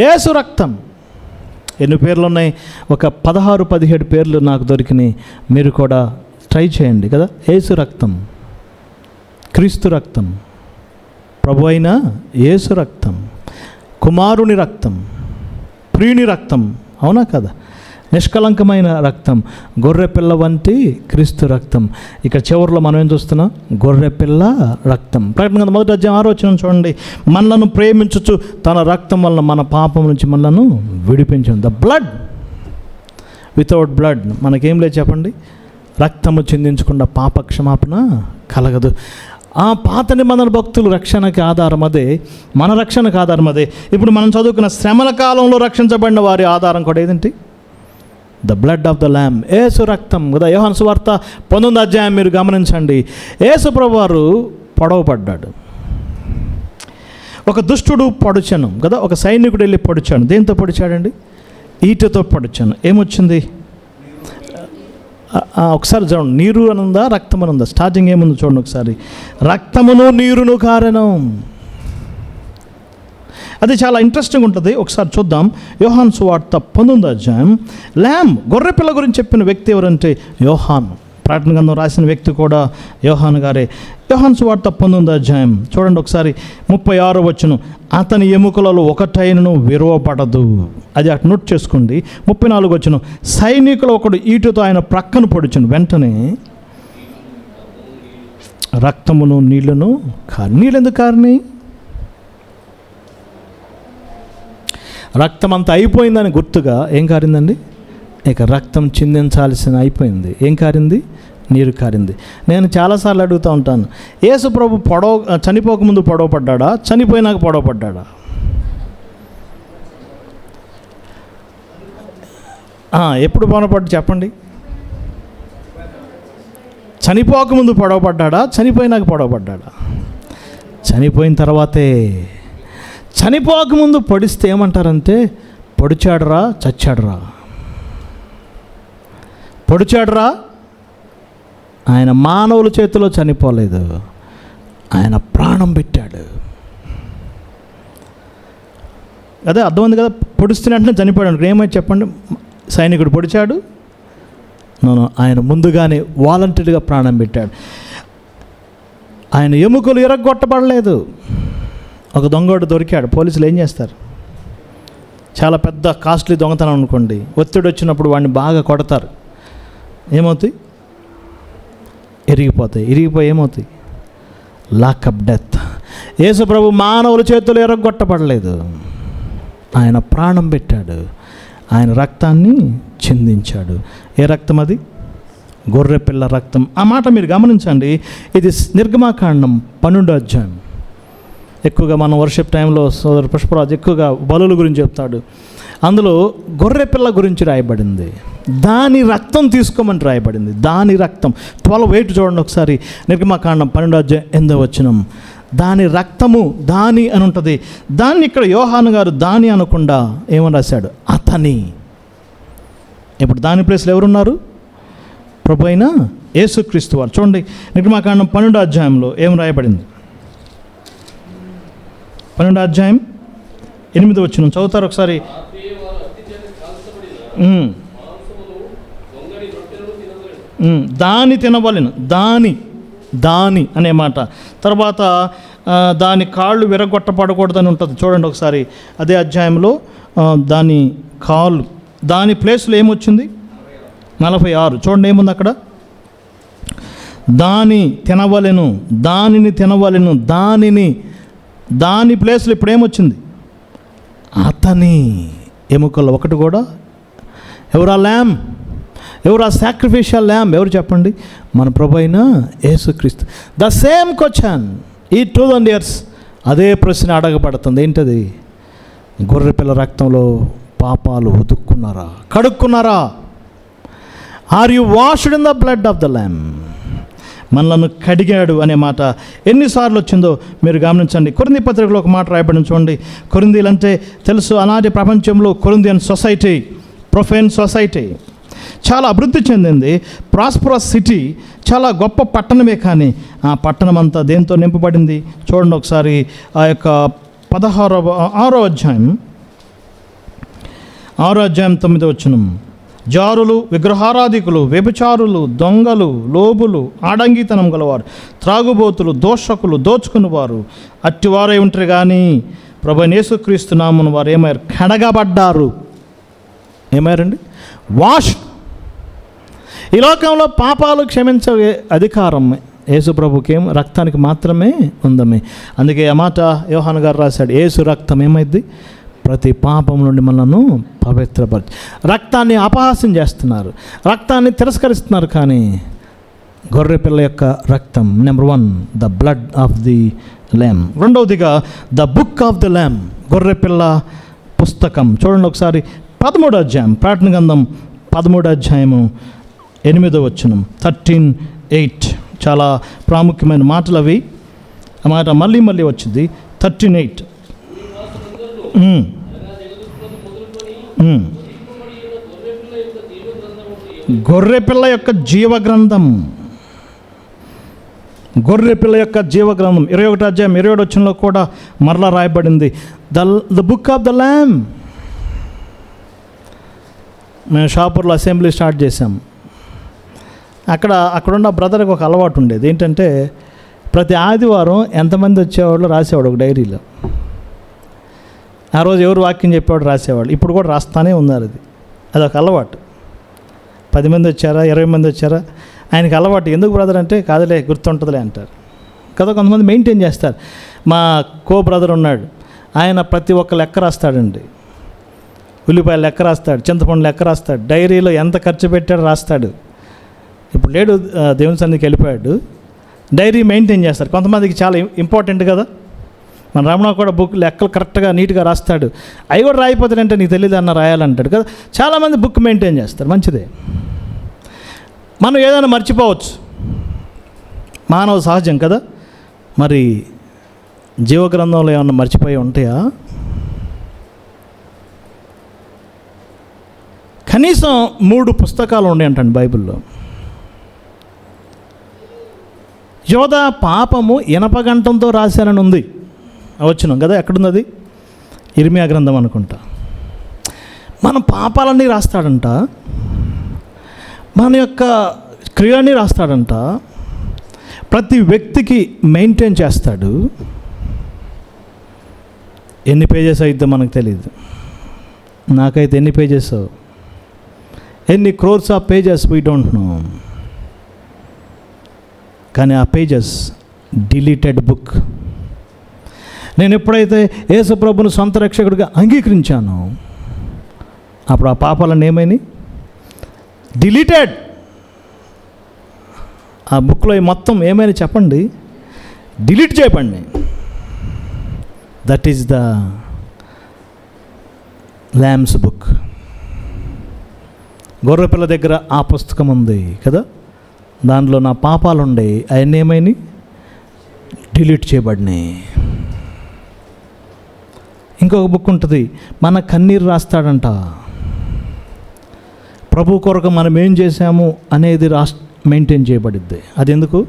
Yesu రక్తం. ఎన్ని పేర్లు ఉన్నాయి? ఒక 16-17 పేర్లు నాకు దొరికినాయి. మీరు కూడా ట్రై చేయండి కదా. యేసు రక్తం, క్రీస్తు రక్తం, ప్రభు అయిన యేసు రక్తం, కుమారుని రక్తం, ప్రియుని రక్తం, అవునా కదా? నిష్కలంకమైన రక్తం, గొర్రెపిల్ల వంటి క్రీస్తు రక్తం. ఇక చివరిలో మనం ఏం చూస్తున్నాం? గొర్రెపిల్ల రక్తం. ప్రకటన 1వ అధ్యాయం 6వ వచనం చూడండి. మనలను ప్రేమించుచు తన రక్తం వలన మన పాపం నుంచి మనలను విడిపించను. The blood. వితౌట్ బ్లడ్ మనకేం లేదు చెప్పండి. రక్తము చిందించకుండా పాప క్షమాపణ కలగదు. ఆ పాత నిబంధన భక్తులు రక్షణకి ఆధారం అదే, మన రక్షణకు ఆధారం అదే. ఇప్పుడు మనం చదువుకున్న శ్రమల కాలంలో రక్షించబడిన వారి ఆధారం కూడా ఏదంటే the blood of the lamb, Yesu రక్తం కదా. యోహాను సువార్త 19వ అధ్యాయం మీరు గమనించండి. యేసు ప్రభువారు పొడవబడ్డాడు. ఒక దుష్టుడు పొడిచాను కదా. ఒక సైనికుడు వెళ్ళి పొడిచాడు. దేంతో పొడిచాడండి? ఈటతో పొడిచాను. ఏమొచ్చింది? ఒకసారి చూడండి. నీరు అని ఉందా, రక్తం అని ఉందా? స్టార్టింగ్ ఏముంది చూడండి ఒకసారి. రక్తమును నీరును కారెను. అది చాలా ఇంట్రెస్టింగ్ ఉంటుంది. ఒకసారి చూద్దాం. యోహాను సువార్త 19వ అధ్యాయం. ల్యామ్, గొర్రెపిల్ల గురించి చెప్పిన వ్యక్తి ఎవరంటే యోహాను. ప్రకటన గ్రంథం రాసిన వ్యక్తి కూడా యోహాను గారే. యోహాను సువార్త 19వ అధ్యాయం చూడండి ఒకసారి. 36వ వచనం. అతని ఎముకలలో ఒకటైనను విరవబడదు. అది అటు నోట్ చేసుకోండి. 34వ వచనం. సైనికులు ఒకడు ఈటుతో ఆయన ప్రక్కన పొడిచను. వెంటనే రక్తమును నీళ్లను నీళ్ళు ఎందుకు కారినాయి? రక్తం అంతా అయిపోయిందని గుర్తుగా ఏం కారిందండి? ఇక రక్తం చిందించాల్సిన అయిపోయింది. ఏం కారింది? నీరు కారింది. నేను చాలాసార్లు అడుగుతూ ఉంటాను, యేసు ప్రభు చనిపోకముందు పొడవపడ్డా, చనిపోయినాక పొడవపడ్డా? ఎప్పుడు పొరపాటు చెప్పండి? చనిపోకముందు పొడవపడ్డా, చనిపోయినాక పొడవపడ్డా? చనిపోయిన తర్వాతే. చనిపోకముందు పొడిస్తే ఏమంటారంటే పొడిచాడురా, చచ్చాడురా. పొడిచాడురా, ఆయన మానవుల చేతిలో చనిపోలేదు, ఆయన ప్రాణం పెట్టాడు. అదే అర్థమైంది కదా. పొడుస్తున్నట్టునే చనిపోయాడు. ఏమైతే చెప్పండి? సైనికుడు పొడిచాడు, ఆయన ముందుగానే వాలంటీర్గా ప్రాణం పెట్టాడు. ఆయన ఎముకలు ఇరగొట్టబడలేదు. ఒక దొంగోడు దొరికాడు, పోలీసులు ఏం చేస్తారు? చాలా పెద్ద కాస్ట్లీ దొంగతనం అనుకోండి, ఒత్తిడి వచ్చినప్పుడు వాడిని బాగా కొడతారు. ఏమవుతాయి? ఇరిగిపోయి ఏమవుతాయి? Lockup death. యేసు ప్రభు మానవుల చేతులు ఇరగొట్టబడలేదు, ఆయన ప్రాణం పెట్టాడు, ఆయన రక్తాన్ని చిందించాడు. ఏ రక్తం అది? గొర్రెపిల్ల రక్తం. ఆ మాట మీరు గమనించండి. ఇది నిర్గమాకాండం 12వ అధ్యాయం. ఎక్కువగా మనం వర్షిప్ టైంలో సోదరు పుష్పరాజు ఎక్కువగా బలుల గురించి చెప్తాడు. అందులో గొర్రెపిల్ల గురించి రాయబడింది. దాని రక్తం తీసుకోమని రాయబడింది. దాని రక్తం 12:8 చూడండి ఒకసారి. నిర్గమాకాండం 12వ అధ్యాయం 8వ వచనం. దాని రక్తము, దాని అని ఉంటుంది. దాన్ని ఇక్కడ యోహాను గారు దాని అనకుండా ఏమని రాశాడు? అతని. ఇప్పుడు దాని ప్లేస్లో ఎవరున్నారు? ప్రభు అయిన యేసుక్రీస్తు వారు. చూడండి నిర్గమాకాండం 12వ అధ్యాయంలో ఏం రాయబడింది? 12వ అధ్యాయం 8వ వచనం చదువుతారు ఒకసారి. దాని తినవలెను. దాని అనే మాట. తర్వాత దాని కాళ్ళు విరగొట్టబడకూడదని ఉంటుంది. చూడండి ఒకసారి అదే అధ్యాయంలో దాని కాళ్ళు, దాని ప్లేస్లో ఏమొచ్చింది? 46. చూడండి ఏముంది అక్కడ? దాని తినవలెను, దానిని తినవలెను, దాని ప్లేస్లో ఇప్పుడు ఏమొచ్చింది? అతని ఎముకల్లో ఒకటి కూడా. ఎవరా ల్యామ్? ఎవరా సాక్రిఫిషియల్ ల్యామ్? ఎవరు చెప్పండి? మన ప్రభు అయిన యేసుక్రీస్తు. ద సేమ్ క్వశ్చన్ ఈ 2000 years అదే ప్రశ్న అడగబడుతుంది. ఏంటది? గొర్రెపిల్ల రక్తంలో పాపాలు ఉతుక్కున్నారా, కడుక్కున్నారా? Are you washed in the blood of the lamb? మనలను కడిగాడు అనే మాట ఎన్నిసార్లు వచ్చిందో మీరు గమనించండి. కొరింథీ పత్రికలో ఒక మాట రాయబడిన చూడండి. కొరింథీలు అంటే తెలుసు, ఆనాటి ప్రపంచంలో కొరింథియన్ సొసైటీ, ప్రొఫెన్ సొసైటీ చాలా అభివృద్ధి చెందింది. ప్రాస్పరస్ సిటీ, చాలా గొప్ప పట్టణమే. కానీ ఆ పట్టణం అంతా దేంతో నింపబడింది? చూడండి ఒకసారి ఆ యొక్క 6వ అధ్యాయం 9వ వచనం. జారులు, విగ్రహారాధికులు, వ్యభిచారులు, దొంగలు, లోబులు, ఆడంగితనం గలవారు, త్రాగుబోతులు, దోషకులు, దోచుకునేవారు అట్టివారై ఉంటారు. కానీ ప్రభువైన యేసుక్రీస్తు నామమున వారు ఏమయ్యారు? కడగబడ్డారు. ఏమయ్యారండి? వాష్. ఈ లోకంలో పాపాలు క్షమించే అధికారం యేసు ప్రభుకి రక్తానికి మాత్రమే ఉందమే. అందుకే ఆ మాట యోహాను గారు రాశాడు. యేసు రక్తం ఏమైంది? ప్రతి పాపం నుండి మనను పవిత్రపరిచి. రక్తాన్ని అపహాస్యం చేస్తున్నారు, రక్తాన్ని తిరస్కరిస్తున్నారు. కానీ గొర్రెపిల్ల యొక్క రక్తం, number 1 the blood of the lamb. రెండవదిగా the book of the lamb, గొర్రెపిల్ల పుస్తకం. చూడండి ఒకసారి 13వ అధ్యాయం, ప్రకటన గ్రంథం 13వ అధ్యాయము 8వ వచనం. 13:8 చాలా ప్రాముఖ్యమైన మాటలు అవి. ఆ మాట మళ్ళీ వచ్చింది. 13:8 గొర్రెపిల్ల యొక్క జీవగ్రంథం. గొర్రెపిల్ల యొక్క జీవగ్రంథం 21వ అధ్యాయం 27వ వచనంలో కూడా మరలా రాయబడింది ద బుక్ ఆఫ్ ద ల్యామ్. మేము షాపూర్లో అసెంబ్లీ స్టార్ట్ చేసాం. అక్కడున్న బ్రదర్కి ఒక అలవాటు ఉండేది. ఏంటంటే ప్రతి ఆదివారం ఎంతమంది వచ్చేవాళ్ళు రాసేవాడు ఒక డైరీలో. ఆ రోజు ఎవరు వాక్యం చెప్పేవాడు రాసేవాళ్ళు. ఇప్పుడు కూడా రాస్తానే ఉన్నారు. అదొక అలవాటు. 10 మంది వచ్చారా, 20 మంది వచ్చారా, ఆయనకి అలవాటు. ఎందుకు బ్రదర్ అంటే కాదులే గుర్తుంటుందిలే అంటారు కదా. కొంతమంది మెయింటైన్ చేస్తారు. మా బ్రదర్ ఉన్నాడు, ఆయన ప్రతి ఒక్క లెక్క రాస్తాడండి. ఉల్లిపాయలు లెక్క రాస్తాడు, చింతపండు లెక్క రాస్తాడు, డైరీలో ఎంత ఖర్చు పెట్టాడో రాస్తాడు. ఇప్పుడు లేడు, దేవుని సన్నిధికి వెళ్ళిపోయాడు. డైరీ మెయింటైన్ చేస్తారు. కొంతమందికి చాలా ఇంపార్టెంట్ కదా. మన రమణ కూడా బుక్ లెక్కలు కరెక్ట్గా నీట్గా రాస్తాడు. అవి కూడా రాయిపోతాడంటే నీకు తెలియదు అన్న రాయాలంటాడు కదా. చాలామంది బుక్ మెయింటైన్ చేస్తారు, మంచిదే. మనం ఏదైనా మర్చిపోవచ్చు, మానవ సహజం కదా. మరి జీవగ్రంథంలో ఏమన్నా మర్చిపోయి ఉంటాయా? కనీసం 3 పుస్తకాలు ఉన్నాయంటండి బైబిల్లో. యోధా పాపము ఇనపగంటంతో రాశానని ఉంది, వచ్చినాం కదా. ఎక్కడుంది అది? ఇర్మియా గ్రంథం అనుకుంటా. మన పాపాలన్నీ రాస్తాడంట, మన యొక్క క్రియని రాస్తాడంట, ప్రతి వ్యక్తికి మెయింటైన్ చేస్తాడు. ఎన్ని పేజెస్ అయితే మనకు తెలియదు. నాకైతే ఎన్ని పేజెస్, ఎన్ని crores of pages we don't know. కానీ ఆ పేజెస్ డిలీటెడ్ బుక్. నేను ఎప్పుడైతే యేసు ప్రభువును సొంత రక్షకుడిగా అంగీకరించానో అప్పుడు ఆ పాపాలన్నీ ఏమైనాయి? డిలీటెడ్. ఆ బుక్లో మొత్తం ఏమైనా చెప్పండి, డిలీట్ చేయబడి. That is the lambs book. గొర్రెపిల్ల దగ్గర ఆ పుస్తకం ఉంది కదా, దానిలో నా పాపాలు ఉండే, అవన్నీ ఏమైనాయి? డిలీట్ చేయబడినాయి. ఇంకొక బుక్ ఉంటుంది, మన కన్నీరు రాస్తాడంట. ప్రభు కొరకు మనం ఏం చేశాము అనేది మెయింటైన్ చేయబడిద్ది. అది ఎందుకు?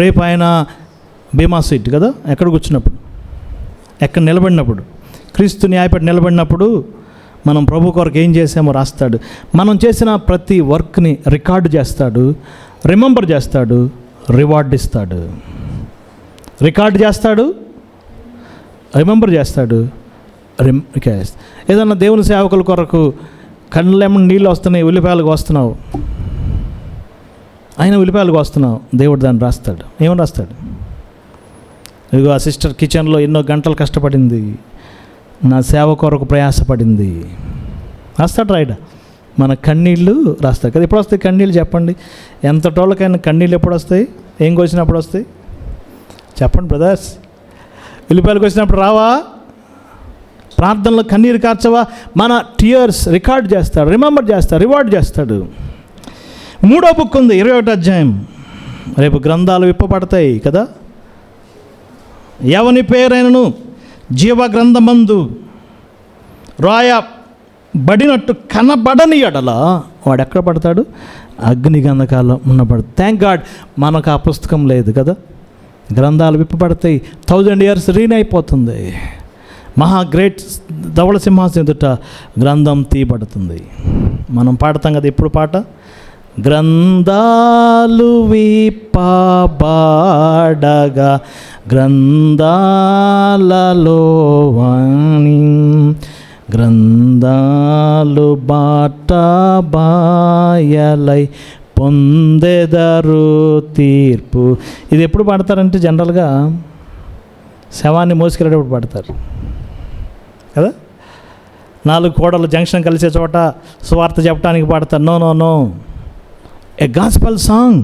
రేపు ఆయన బీమా సీట్ కదా, ఎక్కడ కూర్చున్నప్పుడు, ఎక్కడ నిలబడినప్పుడు, క్రీస్తు న్యాయపడి నిలబడినప్పుడు మనం ప్రభు కొరకు ఏం చేసామో రాస్తాడు. మనం చేసిన ప్రతి వర్క్ని రికార్డు చేస్తాడు, రిమెంబర్ చేస్తాడు, రివార్డ్ ఇస్తాడు. రికార్డు చేస్తాడు, రిమెంబర్ చేస్తాడు. ఏదన్నా దేవుని సేవకుల కొరకు కళ్ళేమన్నా నీళ్ళు వస్తున్నాయి, ఉల్లిపాయలకు వస్తున్నావు, ఆయన ఉల్లిపాయలకు వస్తున్నావు, దేవుడు దాన్ని రాస్తాడు. ఏమని రాస్తాడు? ఇదిగో ఆ సిస్టర్ కిచెన్లో ఎన్నో గంటలు కష్టపడింది, నా సేవ కొరకు ప్రయాసపడింది, రాస్తాడు. రాయడా మన కన్నీళ్ళు రాస్తాడు కదా. ఎప్పుడు వస్తాయి కన్నీళ్ళు చెప్పండి? ఎంత టోళ్ళకైనా కన్నీళ్ళు ఎప్పుడు వస్తాయి? ఏం కోసినప్పుడు వస్తాయి చెప్పండి బ్రదర్స్? ఉల్లిపాయలకు వచ్చినప్పుడు రావా? ప్రార్థనలో కన్నీరు కార్చవా? మన టియర్స్ రికార్డ్ చేస్తాడు, రిమెంబర్ చేస్తాడు, రివార్డ్ చేస్తాడు. 3వ బుక్ ఉంది, 21వ అధ్యాయం. రేపు గ్రంథాలు విప్పబడతాయి కదా. ఎవని పేరైనను జీవ గ్రంథమందు రాయబడినట్టు కనబడని ఎడల వాడు ఎక్కడ పడతాడు? అగ్ని గంధకాల్లో ఉన్నపడు. థ్యాంక్ గాడ్ మనకు ఆ పుస్తకం లేదు కదా. గ్రంథాలు విప్పబడతాయి, 1000 years రీన్ అయిపోతుంది. మహా గ్రేట్ ధవళ సింహాసనం ఎదుట గ్రంథం తీయబడుతుంది. మనం పాడతాం కదా ఇప్పుడు పాట, గ్రంథాలు విప్పబడగా గ్రంథాలలో వాణి, గ్రంథాలు బాట బాయలై పొందెదరు తీర్పు. ఇది ఎప్పుడు పాడతారంటే జనరల్గా శవాన్ని మోసుకెళ్ళేటప్పుడు పాడతారు కదా. 4 కోడలు జంక్షన్ కలిసే చోట సువార్త చెప్పడానికి పాడతారు. నో నో నో, ఏ గాస్పెల్ సాంగ్.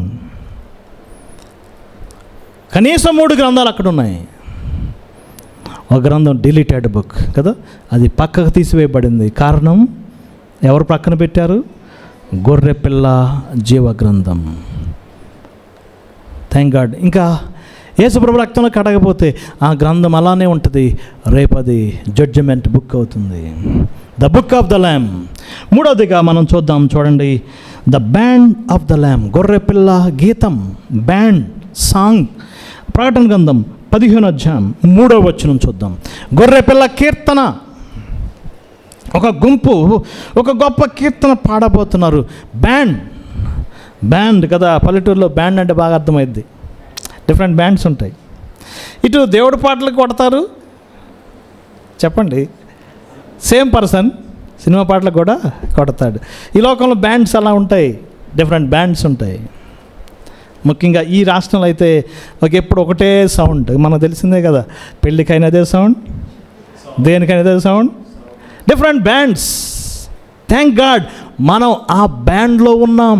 కనీసం 3 గ్రంథాలు అక్కడ ఉన్నాయి. ఒక గ్రంథం డిలీటెడ్ బుక్ కదా, అది పక్కకు తీసివేయబడింది. కారణం ఎవరు పక్కన పెట్టారు? గొర్రెపిల్ల జీవ గ్రంథం. Thank God. ఇంకా యేసుప్రభు రక్తంలో కడగపోతే ఆ గ్రంథం అలానే ఉంటుంది. రేపు అది జడ్జిమెంట్ బుక్ అవుతుంది, the book of the lamb. 3వదిగా మనం చూద్దాం, చూడండి, the band of the lamb. గొర్రెపిల్ల గీతం, బ్యాండ్ సాంగ్. ప్రకటన గ్రంథం 15వ అధ్యాయం 3వ వచనం చూద్దాం. గొర్రెపిల్ల కీర్తన. ఒక గుంపు ఒక గొప్ప కీర్తన పాడబోతున్నారు. బ్యాండ్ కదా, పల్లెటూరులో బ్యాండ్ అంటే బాగా అర్థమైద్ది. డిఫరెంట్ బ్యాండ్స్ ఉంటాయి. ఇటు దేవుడి పాటలకు కొడతారు చెప్పండి, సేమ్ పర్సన్ సినిమా పాటలకు కూడా కొడతాడు. ఈ లోకంలో బ్యాండ్స్ అలా ఉంటాయి, డిఫరెంట్ బ్యాండ్స్ ఉంటాయి. ముఖ్యంగా ఈ రాష్ట్రంలో అయితే ఎప్పుడు ఒకటే సౌండ్, మనకు తెలిసిందే కదా, పెళ్ళికైనా అదే సౌండ్, దేనికైనా అదే sound, different bands. Thank God మనం ఆ బ్యాండ్లో ఉన్నాం,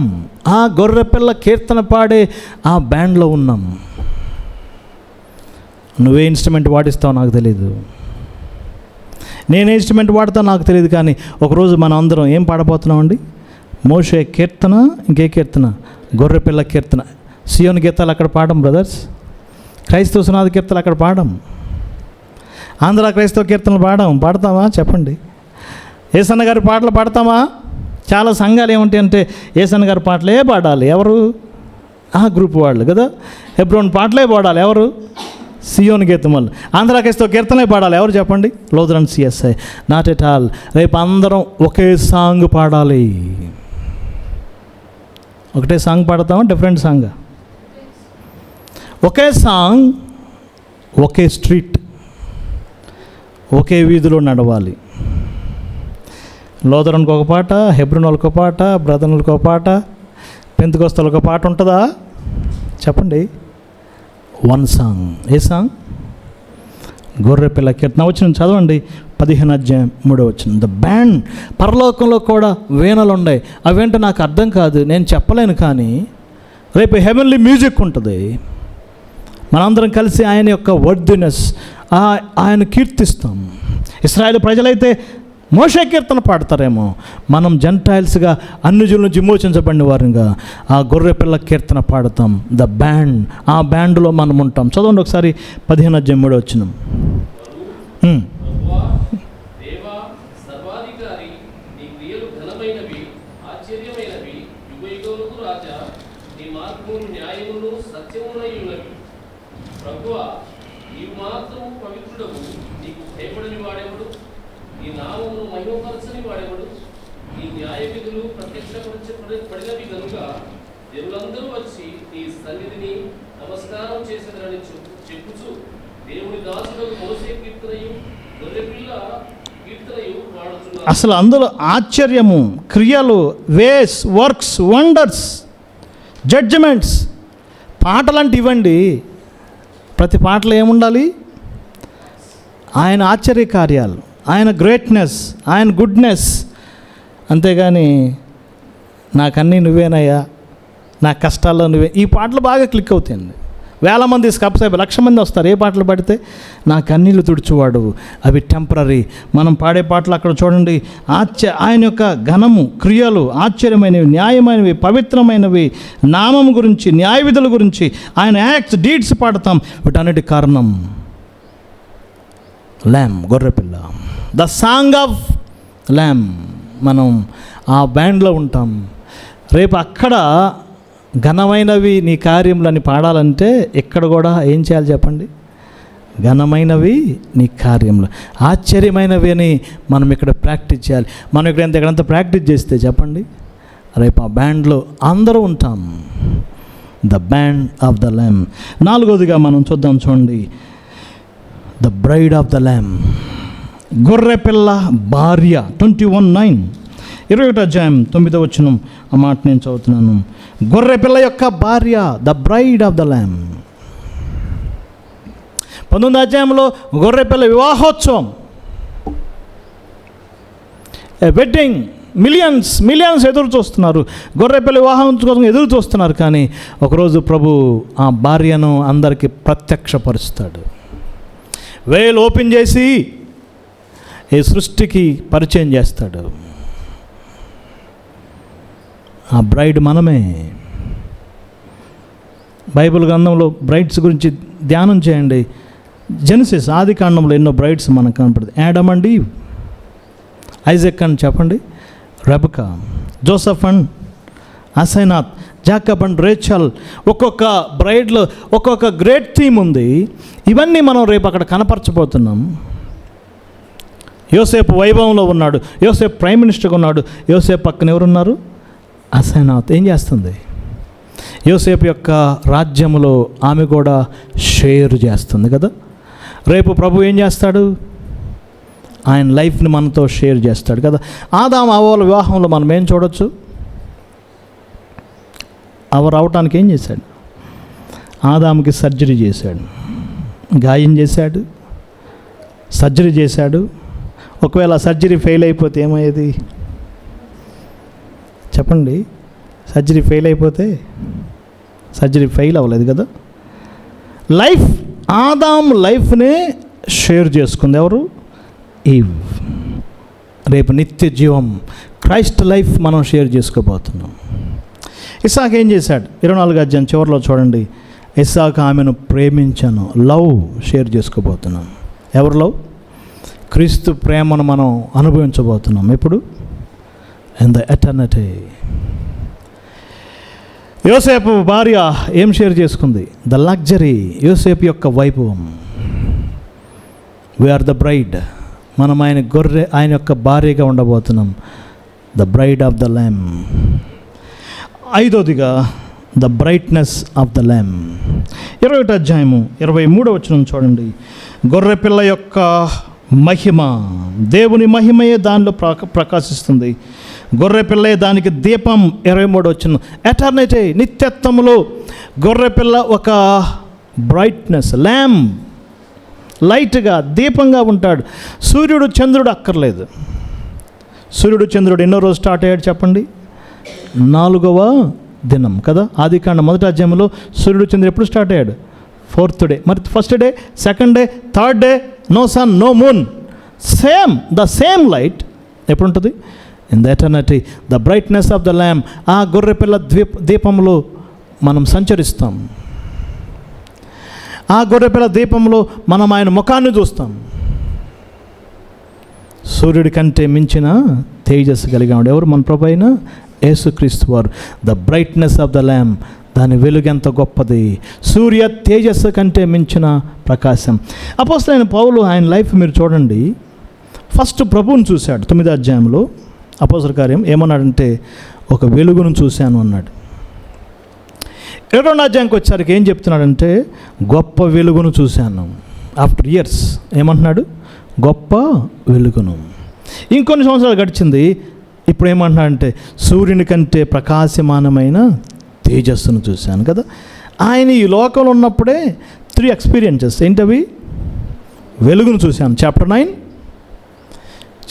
ఆ గొర్రెపిల్ల కీర్తన పాడే ఆ బ్యాండ్లో ఉన్నాం. నువ్వే ఇన్స్ట్రుమెంట్ వాడిస్తావు నాకు తెలియదు, నేనే ఇన్స్ట్రుమెంట్ వాడతావు నాకు తెలియదు. కానీ ఒకరోజు మనం అందరం ఏం పాడబోతున్నామండి? మోషే కీర్తన, ఇంకే కీర్తన? గొర్రెపిల్ల కీర్తన. సియోను గీతాలు అక్కడ పాడం బ్రదర్స్, క్రైస్తవ సునాద కీర్తనలు అక్కడ పాడం, ఆంధ్ర క్రైస్తవ కీర్తనలు పాడతామా చెప్పండి? యేసన్న గారి పాటలు పాడతామా? చాలా సంఘాలు ఏమంటాయంటే యేసన్న గారి పాటలే పాడాలి. ఎవరు? గ్రూప్ వాళ్ళు కదా. హెబ్రోన్ పాటలే పాడాలి. ఎవరు? సియోను గీతములు. ఆంధ్ర క్రైస్తవ కీర్తనలే పాడాలి. ఎవరు చెప్పండి? Lutheran CSI. Not at all. రేపు అందరం ఒకే సాంగ్ పాడాలి. ఒకటే సాంగ్ పాడతామా? Different song? ఒకే సాంగ్, ఒకే స్ట్రీట్, ఒకే వీధిలో నడవాలి. లోదరన్కి ఒక పాట, హెబ్రోన్ వాళ్ళకి ఒక పాట, బ్రదర్లకు ఒక పాట, పెంతెకొస్తేలకు ఒక పాట ఉంటుందా చెప్పండి? One song. ఏ సాంగ్? గొర్రెపిల్ల కీర్తన. వచ్చిన చదవండి 15:3. The band. పరలోకంలో కూడా వీణలు ఉన్నాయి. అవేంటో నాకు అర్థం కాదు, నేను చెప్పలేను. కానీ రేపు హెవెన్లీ మ్యూజిక్ ఉంటుంది. మనందరం కలిసి ఆయన యొక్క వర్దినెస్, ఆయన కీర్తిస్తాం. ఇశ్రాయేలు ప్రజలైతే మోషే కీర్తన పాడతారేమో, మనం జెంటైల్స్గా అన్ని జనుల నుంచి విమోచించబడిన వారిగా ఆ గొర్రెపిల్ల కీర్తన పాడతాం. The band. ఆ బ్యాండ్లో మనం ఉంటాం. చదవండి ఒకసారి 15:3. అసలు అందులో ఆశ్చర్యము, క్రియలు, వేస్, వర్క్స్, వండర్స్, జడ్జిమెంట్స్, పాటలంటే ఇవ్వండి. ప్రతి పాటలో ఏముండాలి? ఆయన ఆశ్చర్య కార్యాలు, ఆయన గ్రేట్నెస్, ఆయన గుడ్నెస్. అంతేగాని నాకన్నీ నువ్వేనయ్యా, నా కష్టాల్లో నువ్వే. ఈ పాటలు బాగా క్లిక్ అవుతాయండి. వేల మంది, సబ్స్క్రైబర్ 1,00,000 మంది వస్తారు. ఏ పాటలు పాడితే? నా కన్నీళ్ళు తుడుచువాడు. అవి టెంపరీ. మనం పాడే పాటలు అక్కడ చూడండి. ఆయన యొక్క ఘనము, క్రియలు ఆశ్చర్యమైనవి, న్యాయమైనవి, పవిత్రమైనవి, నామం గురించి, న్యాయ విధుల గురించి, ఆయన యాక్ట్స్, డీడ్స్ పాడతాం. వీటన్నిటి కారణం ల్యామ్, గొర్రెపిల్ల. The song of ల్యామ్. మనం ఆ బ్యాండ్లో ఉంటాం. రేపు అక్కడ ఘనమైనవి నీ కార్యములని పాడాలంటే ఇక్కడ కూడా ఏం చేయాలి చెప్పండి? ఘనమైనవి నీ కార్యములు, ఆశ్చర్యమైనవి అని మనం ఇక్కడ ప్రాక్టీస్ చేయాలి. మనం ఇక్కడంతా ప్రాక్టీస్ చేస్తే చెప్పండి, రేపు ఆ బ్యాండ్లో అందరూ ఉంటాం. The band of the lamb. 4వదిగా మనం చూద్దాం. చూడండి, the bride of the lamb. గొర్రెపిల్ల భార్య. 21:9. 21:9 ఆ మాట నేను చదువుతున్నాను. గొర్రెపిల్ల యొక్క భార్య, the bride of the lamb. 19వ అధ్యాయంలో గొర్రెపిల్ల వివాహోత్సవం, వెడ్డింగ్. మిలియన్స్ ఎదురు చూస్తున్నారు, గొర్రెపిల్ల వివాహం కోసం ఎదురు చూస్తున్నారు. కానీ ఒకరోజు ప్రభు ఆ భార్యను అందరికీ ప్రత్యక్షపరుస్తాడు. వేలు ఓపెన్ చేసి ఈ సృష్టికి పరిచయం చేస్తాడు. ఆ బ్రైడ్ మనమే. బైబిల్ గ్రంథంలో బ్రైడ్స్ గురించి ధ్యానం చేయండి. జెనసిస్, ఆది కాండంలో ఎన్నో బ్రైడ్స్ మనకు కనపడుతుంది. యాడమ్ అండ్ ఈవ్, ఐజాక్ అని చెప్పండి, Rebecca, Joseph and Asenath, Jacob and Rachel. ఒక్కొక్క బ్రైడ్లో ఒక్కొక్క గ్రేట్ థీమ్ ఉంది. ఇవన్నీ మనం రేపు అక్కడ కనపరచబోతున్నాం. యోసేపు వైభవంలో ఉన్నాడు, యోసేపు ప్రైమ్ మినిస్టర్గా ఉన్నాడు. యోసేపు పక్కన ఎవరున్నారు? అసైనాత్. ఏం చేస్తుంది? యోసేపు యొక్క రాజ్యములో ఆమె కూడా షేర్ చేస్తుంది కదా. రేపు ప్రభు ఏం చేస్తాడు? ఆయన లైఫ్ని మనతో షేర్ చేస్తాడు కదా. ఆదాము అవ్వల వివాహంలో మనం ఏం చూడొచ్చు? అవ రావటానికి ఏం చేశాడు? ఆదాముకి సర్జరీ చేశాడు, గాయం చేశాడు, సర్జరీ చేశాడు. ఒకవేళ సర్జరీ ఫెయిల్ అయిపోతే ఏమయ్యేది చెప్పండి? సర్జరీ ఫెయిల్ అయిపోతే, సర్జరీ ఫెయిల్ అవ్వలేదు కదా. లైఫ్ ఆదాం లైఫ్నే షేర్ చేసుకుంది ఎవరు? ఈవ్. రేపు నిత్య జీవం క్రైస్ట్ లైఫ్ మనం షేర్ చేసుకోబోతున్నాం. ఇస్సాకు ఏం చేశాడు? 24వ అధ్యాయం చివరిలో చూడండి. ఇస్సాకు ఆమెను ప్రేమించాను. లవ్ షేర్ చేసుకోబోతున్నాం. ఎవరు లవ్? క్రీస్తు ప్రేమను మనం అనుభవించబోతున్నాం. ఎప్పుడు? In the eternity. యోసేపు భార్య ఏం షేర్ చేసుకుంది? The luxury. యోసేపు యొక్క వైభవం. We are the bride. మనం ఆయన గొర్రె, ఆయన యొక్క భార్యగా ఉండబోతున్నాం. The bride of the lamb. 5వదిగా the brightness of the lamb. 21వ అధ్యాయము 23వ వచనం చూడండి. గొర్రెపిల్ల యొక్క మహిమ, దేవుని మహిమయే దానిలో ప్రకాశిస్తుంది. గొర్రెపిల్లే దానికి దీపం. 23వ వచనం. ఎటర్నిటీ, నిత్యత్వములో గొర్రెపిల్ల ఒక బ్రైట్నెస్, ల్యామ్, లైట్గా, దీపంగా ఉంటాడు. సూర్యుడు చంద్రుడు అక్కర్లేదు. సూర్యుడు చంద్రుడు ఎన్నో రోజు స్టార్ట్ అయ్యాడు చెప్పండి? 4వ దినం కదా. ఆదికాండం 1వ అధ్యాయంలో సూర్యుడు చంద్రుడు ఎప్పుడు స్టార్ట్ అయ్యాడు? 4th day. మరి first day, second day, third day, no sun, no moon. The same light ఎప్పుడు ఉంటుంది? In the eternity. The brightness of the lamb. ఆ గొర్రెపిల్ల దీపంలో మనం సంచరిస్తాం. ఆ గొర్రెపిల్ల దీపంలో మనం ఆయన ముఖాన్ని చూస్తాం. సూర్యుడి కంటే మించిన తేజస్సు కలిగినాడు ఎవరు? మన ప్రభు అయిన యేసుక్రీస్తు వారు. The brightness of the ల్యామ్. దాని వెలుగు ఎంత గొప్పది! సూర్య తేజస్సు కంటే మించిన ప్రకాశం. అపోస్తలుడైన పౌలు ఆయన లైఫ్ మీరు చూడండి. ఫస్ట్ ప్రభువుని చూశాడు. 9వ అధ్యాయంలో అపోస్తలుల కార్యం ఏమన్నాడంటే, ఒక వెలుగును చూశాను అన్నాడు. 22వ అధ్యాయంకి వచ్చేసరికి ఏం చెప్తున్నాడంటే, గొప్ప వెలుగును చూశాను. ఆఫ్టర్ ఇయర్స్ ఏమంటున్నాడు? గొప్ప వెలుగును. ఇంకొన్ని సంవత్సరాలు గడిచింది. ఇప్పుడు ఏమంటున్నాడంటే, సూర్యుని కంటే ప్రకాశమానమైన తేజస్సును చూశాను కదా. ఆయన ఈ లోకంలో ఉన్నప్పుడే 3 ఎక్స్పీరియన్సెస్. ఏంటవి? వెలుగును చూశాను చాప్టర్ 9,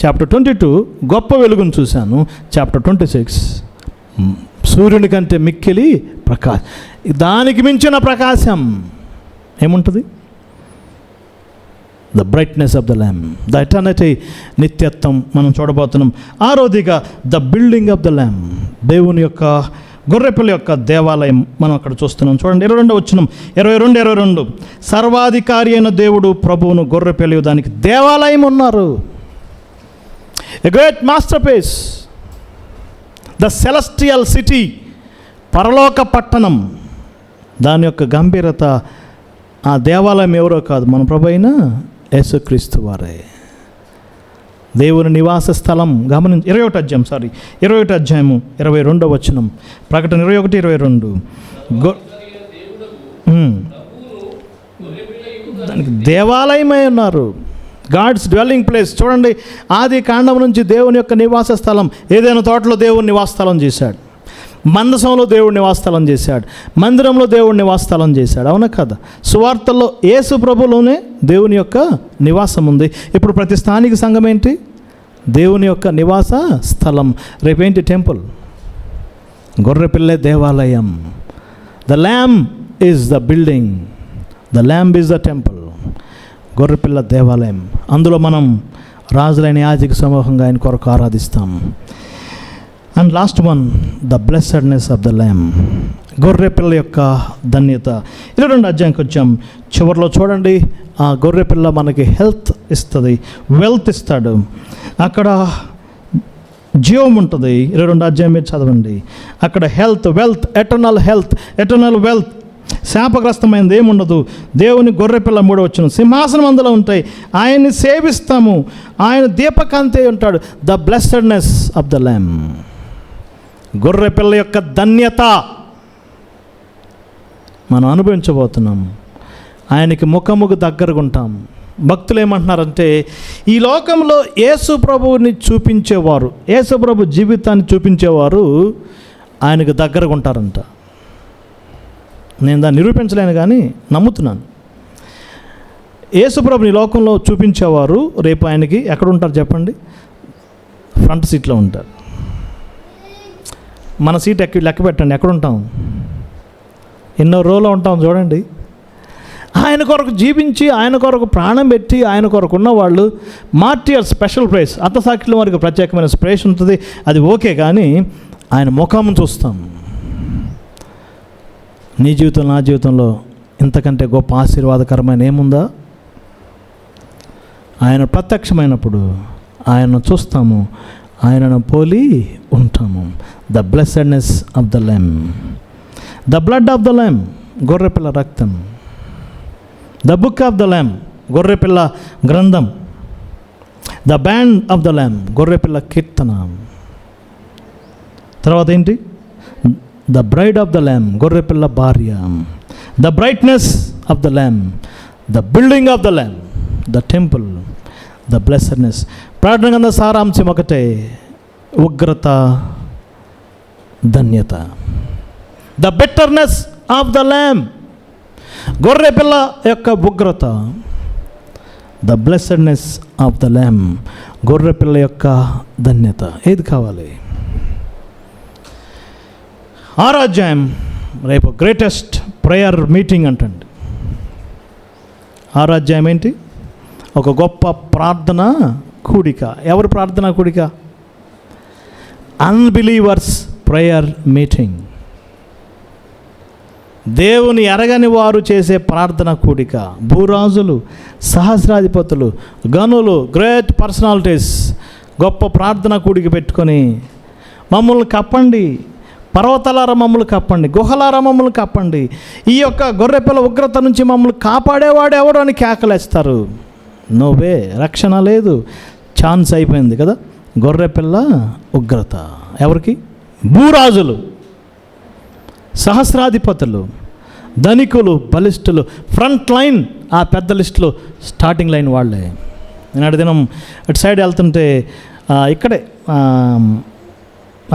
చాప్టర్ 22 గొప్ప వెలుగును చూశాను, చాప్టర్ 26 సూర్యుని కంటే మిక్కిలి ప్రకాశం. దానికి మించిన ప్రకాశం ఏముంటుంది? The brightness of the lamb. The eternity, నిత్యత్వం మనం చూడబోతున్నాం. 6వదిగా the building of the lamb. దేవుని యొక్క గొర్రెపిల్ల యొక్క దేవాలయం మనం అక్కడ చూస్తున్నాం. చూడండి 22వ వచనం, 22 సర్వాధికారి అయిన దేవుడు ప్రభువును గొర్రెపిల్ల దానికి దేవాలయం ఉన్నారు. A great masterpiece. The celestial city, పరలోక పట్టణం. దాని యొక్క గంభీరత. ఆ దేవాలయం ఎవరో కాదు, మన ప్రభు అయిన యేసుక్రీస్తు వారే. దేవుని నివాస స్థలం. గమనించి 21వ అధ్యాయము 22వ వచనం. ప్రకటన 21:22. దానికి దేవాలయమై ఉన్నారు. God's dwelling place. చూడండి, ఆది కాండం నుంచి దేవుని యొక్క నివాస స్థలం. ఏదైనా తోటలో దేవుని నివాస స్థలం చేశాడు, మందసంలో దేవుడి నివాసస్థలం చేశాడు, మందిరంలో దేవుడి నివాసస్థలం చేశాడు. అవునా కదా? సువార్తల్లో యేసు ప్రభులోనే దేవుని యొక్క నివాసం ఉంది. ఇప్పుడు ప్రతి స్థానిక సంఘం ఏంటి? దేవుని యొక్క నివాస స్థలం. రేపేంటి? టెంపుల్. గొర్రెపిల్లే దేవాలయం. The lamb is the building, the lamb is the temple. గొర్రెపిల్ల దేవాలయం. అందులో మనం రాజులైన యాజక సమూహంగా ఆయన కొరకు ఆరాధిస్తాం. And last one, the blessedness of the lamb. గొర్రెపిల్ల యొక్క ధన్యత. 22వ అధ్యాయంకి వచ్చాం. చివరిలో చూడండి, ఆ గొర్రెపిల్ల మనకి హెల్త్ ఇస్తుంది, వెల్త్ ఇస్తాడు. అక్కడ జీవం ఉంటుంది. 22వ అధ్యాయం మీరు చదవండి. అక్కడ health, wealth, eternal health, eternal wealth. శాపగ్రస్తమైనది ఏముండదు. దేవుని గొర్రెపిల్ల 3వ వచనం. సింహాసనం అందులో ఉంటాయి, ఆయన్ని సేవిస్తాము, ఆయన దీపకాంతి ఉంటాడు. The blessedness of the lamb. గొర్రెపిల్ల యొక్క ధన్యత మనం అనుభవించబోతున్నాం. ఆయనకి ముఖముకు దగ్గరగా ఉంటాం. భక్తులు ఏమంటున్నారంటే, ఈ లోకంలో యేసు ప్రభువుని చూపించేవారు, యేసు ప్రభు జీవితాన్ని చూపించేవారు ఆయనకు దగ్గరగా ఉంటారంట. నేను దాన్ని నిరూపించలేను కానీ నమ్ముతున్నాను. యేసు ప్రభుని లోకంలో చూపించేవారు రేపు ఆయనకి ఎక్కడ ఉంటారు చెప్పండి? ఫ్రంట్ సీట్లో ఉంటారు. మన సీట్ లెక్క పెట్టండి, ఎక్కడ ఉంటాం? ఎన్నో రోలో ఉంటాం చూడండి. ఆయన కొరకు జీవించి, ఆయన కొరకు ప్రాణం పెట్టి, ఆయన కొరకు ఉన్నవాళ్ళు మార్టియర్ స్పెషల్ ప్రైస్, అర్థసాక్షుల వారికి ప్రత్యేకమైన స్ప్రేస్ ఉంటుంది, అది ఓకే. కానీ ఆయన ముఖం చూస్తాం. నీ జీవితంలో, నా జీవితంలో ఇంతకంటే గొప్ప ఆశీర్వాదకరమైన ఏముందా? ఆయన ప్రత్యక్షమైనప్పుడు ఆయనను చూస్తాము, ఆయనను పోలి ఉంటాము. The blessedness of the lamb, the blood of the lamb, గొర్రెపిల్ల రక్తం. The book of the lamb, గొర్రెపిల్ల గ్రంథం. The band of the lamb, గొర్రెపిల్ల కీర్తన. తర్వాత ఏంటి? The bride of the lamb, గొర్రెపిల్ల భార్య. The brightness of the lamb, the building of the lamb, the temple, the blessedness. ప్రార్థన కింద సారాంశం ఒకటే: ఉగ్రత, ధన్యత. The bitterness of the lamb, గొర్రెపిల్ల యొక్క ఉగ్రత. The blessedness of the lamb, గొర్రెపిల్ల యొక్క ధన్యత. ఏది కావాలి? 6వ అధ్యాయం రేపు గ్రేటెస్ట్ ప్రేయర్ మీటింగ్ అంటండి. 6వ అధ్యాయం ఏంటి? ఒక గొప్ప ప్రార్థన కూడిక. ఎవరు ప్రార్థన కూడిక? Unbelievers prayer meeting. దేవుని ఎరగని వారు చేసే ప్రార్థన కూడిక. భూరాజులు, సహస్రాధిపతులు, గనులు, గ్రేట్ పర్సనాలిటీస్ గొప్ప ప్రార్థన కూడిక పెట్టుకొని, మమ్మల్ని కప్పండి, పర్వతాలార మమ్మల్ని కప్పండి, గుహలార మమ్మల్ని కప్పండి, ఈ యొక్క గొర్రెపిల్ల ఉగ్రత నుంచి మమ్మల్ని కాపాడేవాడు ఎవడు అని కేకలేస్తారు. నోవే, రక్షణ లేదు, ఛాన్స్ అయిపోయింది కదా. గొర్రెపిల్ల ఉగ్రత ఎవరికి? భూరాజులు, సహస్రాధిపతులు, ధనికులు, బలిష్ఠులు. ఫ్రంట్ లైన్, ఆ పెద్ద లిస్టులో స్టార్టింగ్ లైన్ వాళ్ళే. నేను దినం అటు సైడ్ వెళ్తుంటే ఇక్కడే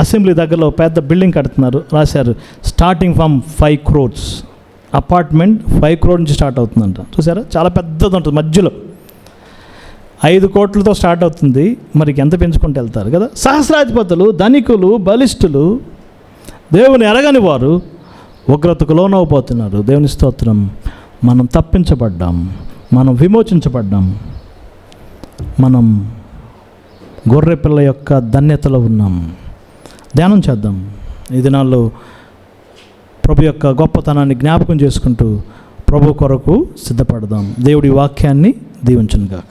అసెంబ్లీ దగ్గరలో పెద్ద బిల్డింగ్ కడుతున్నారు. రాశారు starting from 5 crores. Apartment 5 crores నుంచి స్టార్ట్ అవుతుందంట. చూసారా? చాలా పెద్దది ఉంటుంది. మధ్యలో 5 కోట్లతో స్టార్ట్ అవుతుంది. మరి ఎంత పెంచుకుంటూ వెళ్తారు కదా. సహస్రాధిపతులు, ధనికులు, బలిష్ఠులు, దేవుని ఎరగని వారు ఉగ్రతకు లోనవబోతున్నారు. దేవుని స్తోత్రం. మనం తప్పించబడ్డాం, మనం విమోచించబడ్డాం, మనం గొర్రెపిల్ల యొక్క ధన్యతలో ఉన్నాం. ధ్యానం చేద్దాం. ఈ దినాల్లో ప్రభు యొక్క గొప్పతనాన్ని జ్ఞాపకం చేసుకుంటూ ప్రభు కొరకు సిద్ధపడదాం. దేవుడి వాక్యాన్ని దీవించునుగాక.